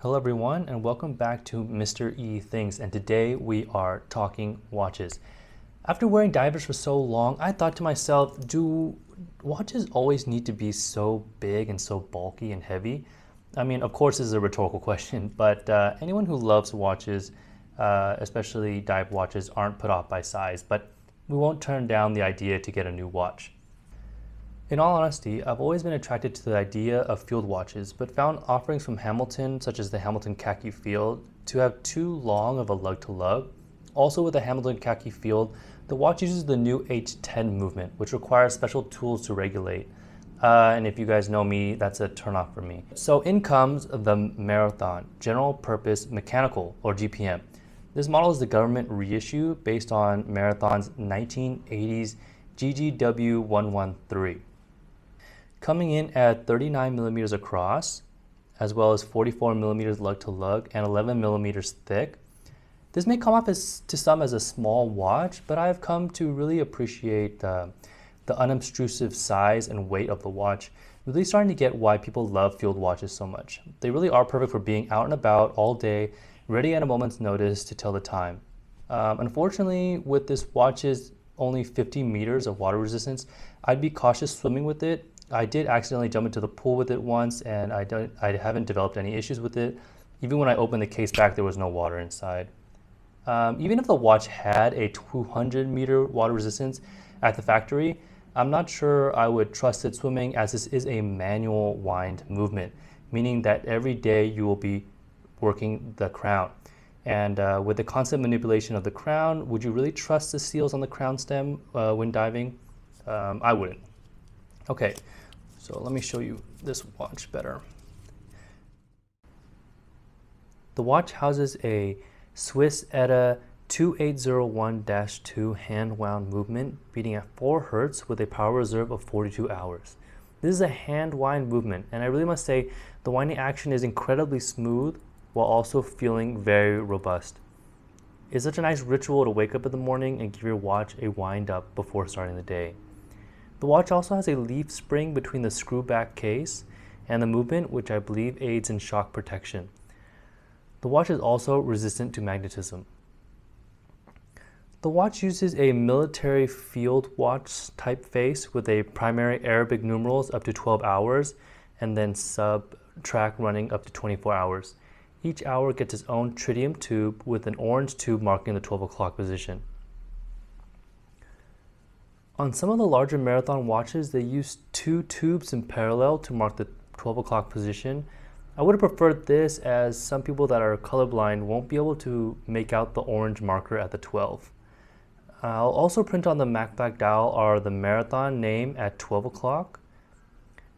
Hello everyone and welcome back to Mr.E Things, and today we are talking watches. After wearing divers for so long, I thought to myself, do watches always need to be so big and so bulky and heavy? I mean, of course this is a rhetorical question, but anyone who loves watches, especially dive watches, aren't put off by size, but we won't turn down the idea to get a new watch. In all honesty, I've always been attracted to the idea of field watches, but found offerings from Hamilton, such as the Hamilton Khaki Field, to have too long of a lug to lug. Also with the Hamilton Khaki Field, the watch uses the new H10 movement, which requires special tools to regulate. And if you guys know me, that's a turnoff for me. So in comes the Marathon General Purpose Mechanical, or GPM. This model is the government reissue based on Marathon's 1980s GGW113. Coming in at 39 millimeters across, as well as 44 millimeters lug to lug and 11 millimeters thick. This may come off to some as a small watch, but I've come to really appreciate the unobtrusive size and weight of the watch. Really starting to get why people love field watches so much. They really are perfect for being out and about all day, ready at a moment's notice to tell the time. Unfortunately, with this watch's only 50 meters of water resistance, I'd be cautious swimming with it. I did accidentally jump into the pool with it once, and I haven't developed any issues with it. Even when I opened the case back, there was no water inside. Even if the watch had a 200-meter water resistance at the factory, I'm not sure I would trust it swimming, as this is a manual wind movement, meaning that every day you will be working the crown. And with the constant manipulation of the crown, would you really trust the seals on the crown stem when diving? I wouldn't. Okay, so let me show you this watch better. The watch houses a Swiss ETA 2801-2 hand-wound movement beating at 4 Hz with a power reserve of 42 hours. This is a hand-wind movement, and I really must say the winding action is incredibly smooth while also feeling very robust. It's such a nice ritual to wake up in the morning and give your watch a wind up before starting the day. The watch also has a leaf spring between the screw back case and the movement, which I believe aids in shock protection. The watch is also resistant to magnetism. The watch uses a military field watch typeface with a primary Arabic numerals up to 12 hours and then sub-track running up to 24 hours. Each hour gets its own tritium tube with an orange tube marking the 12 o'clock position. On some of the larger Marathon watches, they use 2 tubes in parallel to mark the 12 o'clock position. I would have preferred this, as some people that are colorblind won't be able to make out the orange marker at the 12. I'll also print on the matte black dial are the Marathon name at 12 o'clock,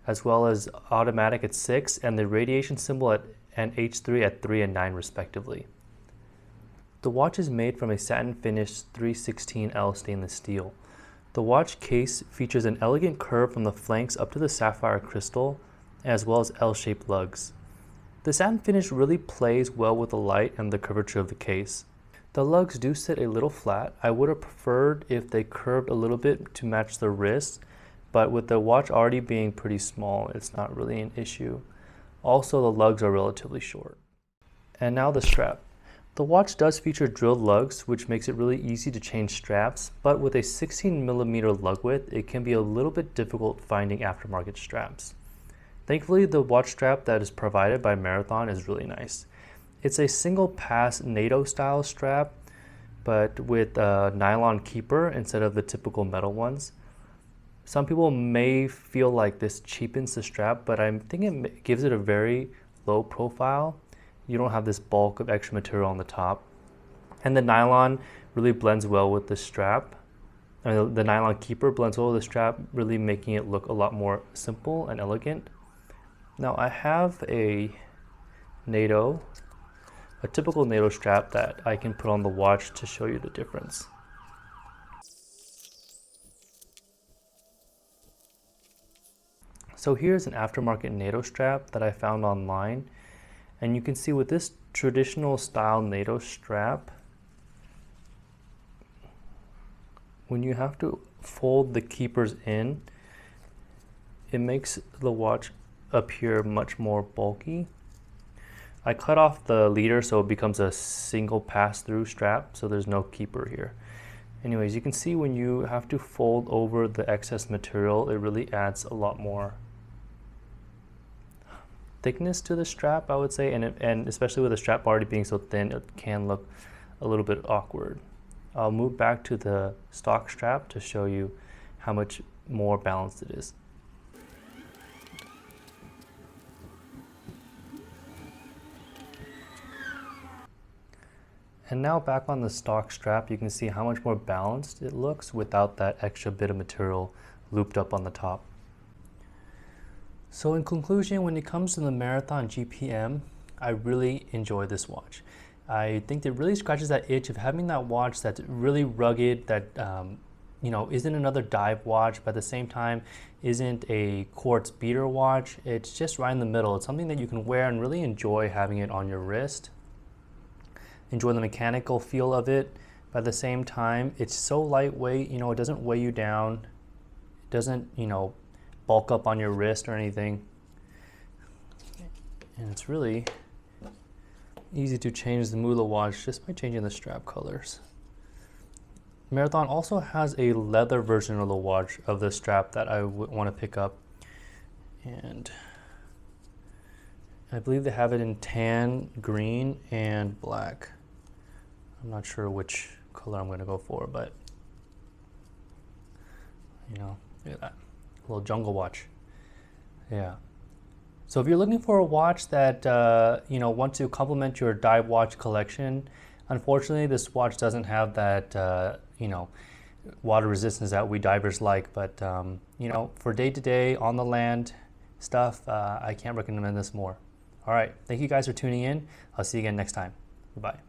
as well as automatic at 6 and the radiation symbol and H3 at 3 and 9 respectively. The watch is made from a satin finished 316L stainless steel. The watch case features an elegant curve from the flanks up to the sapphire crystal, as well as L-shaped lugs. The satin finish really plays well with the light and the curvature of the case. The lugs do sit a little flat. I would have preferred if they curved a little bit to match the wrist, but with the watch already being pretty small, it's not really an issue. Also, the lugs are relatively short. And now the strap. The watch does feature drilled lugs, which makes it really easy to change straps, but with a 16mm lug width, it can be a little bit difficult finding aftermarket straps. Thankfully, the watch strap that is provided by Marathon is really nice. It's a single pass NATO style strap, but with a nylon keeper instead of the typical metal ones. Some people may feel like this cheapens the strap, but I think it gives it a very low profile. You don't have this bulk of extra material on the top. And the nylon really blends well with the strap. The nylon keeper blends well with the strap, really making it look a lot more simple and elegant. Now I have a typical NATO strap that I can put on the watch to show you the difference. So here's an aftermarket NATO strap that I found online. And you can see with this traditional style NATO strap, when you have to fold the keepers in, it makes the watch appear much more bulky. I cut off the leader so it becomes a single pass-through strap, so there's no keeper here. Anyways, you can see when you have to fold over the excess material, it really adds a lot more thickness to the strap, I would say, and especially with the strap already being so thin, it can look a little bit awkward. I'll move back to the stock strap to show you how much more balanced it is. And now back on the stock strap, you can see how much more balanced it looks without that extra bit of material looped up on the top. So in conclusion, when it comes to the Marathon GPM, I really enjoy this watch. I think it really scratches that itch of having that watch that's really rugged, that you know, isn't another dive watch, but at the same time isn't a quartz beater watch. It's just right in the middle. It's something that you can wear and really enjoy having it on your wrist. Enjoy the mechanical feel of it, but at the same time, it's so lightweight, you know, it doesn't weigh you down. It doesn't, you know, bulk up on your wrist or anything. And it's really easy to change the mood of the watch just by changing the strap colors. Marathon also has a leather version of the watch of the strap that I would want to pick up. And I believe they have it in tan, green, and black. I'm not sure which color I'm going to go for, but you know, look at that. A little jungle watch. Yeah. So if you're looking for a watch that you know, want to complement your dive watch collection, unfortunately this watch doesn't have that you know, water resistance that we divers like, but you know, for day-to-day on the land stuff, I can't recommend this more. All right, thank you guys for tuning in. I'll see you again next time. Bye.